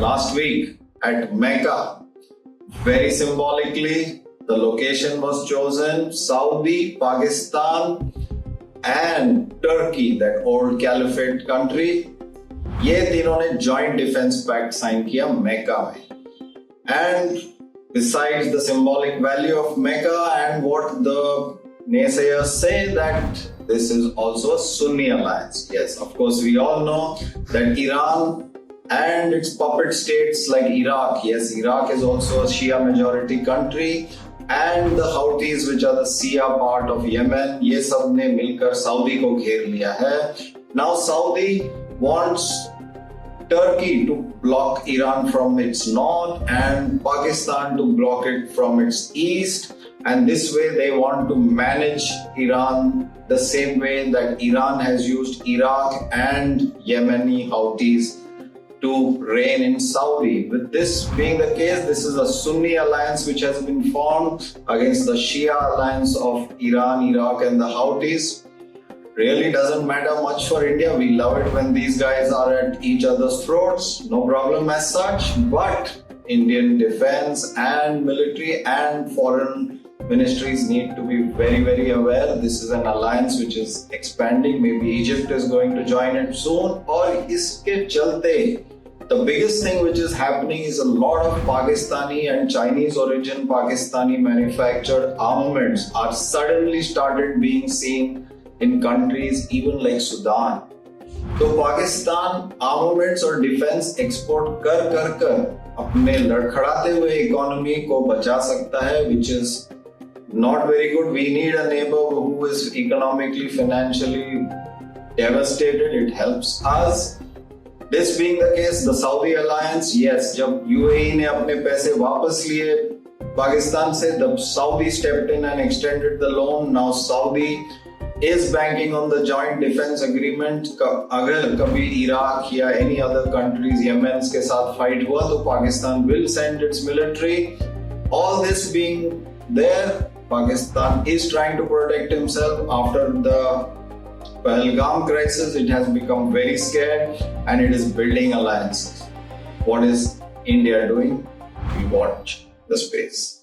last week at Mecca. Very symbolically, the location was chosen: Saudi, Pakistan, and Turkey, that old caliphate country. ये तीनों ने joint defense pact sign किया Mecca में. And besides the symbolic value of Mecca and what the naysayers say, that this is also a Sunni alliance. Yes, of course, we all know that Iran and its puppet states like Iraq, yes, Iraq is also a Shia majority country, and the Houthis, which are the Shia part of Yemen, ये सब ने मिलकर Saudi को घेर लिया है. Now Saudi wants Turkey to block Iran from its north and Pakistan to block it from its east, and this way they want to manage Iran the same way that Iran has used Iraq and Yemeni Houthis to reign in Saudi. With this being the case, this is a Sunni alliance which has been formed against the Shia alliance of Iran, Iraq and the Houthis. Really doesn't matter much for India. We love it when these guys are at each other's throats. No problem as such. But Indian defense and military and foreign ministries need to be very, very aware. This is an alliance which is expanding. Maybe Egypt is going to join it soon. और इसके चलते, the biggest thing which is happening is a lot of Pakistani and Chinese origin Pakistani manufactured armaments are suddenly started being seen in countries even like Sudan. तो Pakistan armaments और defence export कर अपने लड़खड़ाते हुए economy को बचा सकता है, which is not very good. We need a neighbor who is economically, financially devastated. It helps us. This being the case, the Saudi alliance, yes, जब UAE ने अपने पैसे वापस लिए पाकिस्तान से, the Saudi stepped in and extended the loan. Now Saudi is banking on the joint defense agreement. अगर कभी Iraq या any other countries Yemen के साथ fight हुआ तो Pakistan will send its military. All this being there, Pakistan is trying to protect himself after the Pahalgam crisis. It has become very scared and it is building alliances. What is India doing? We watch the space.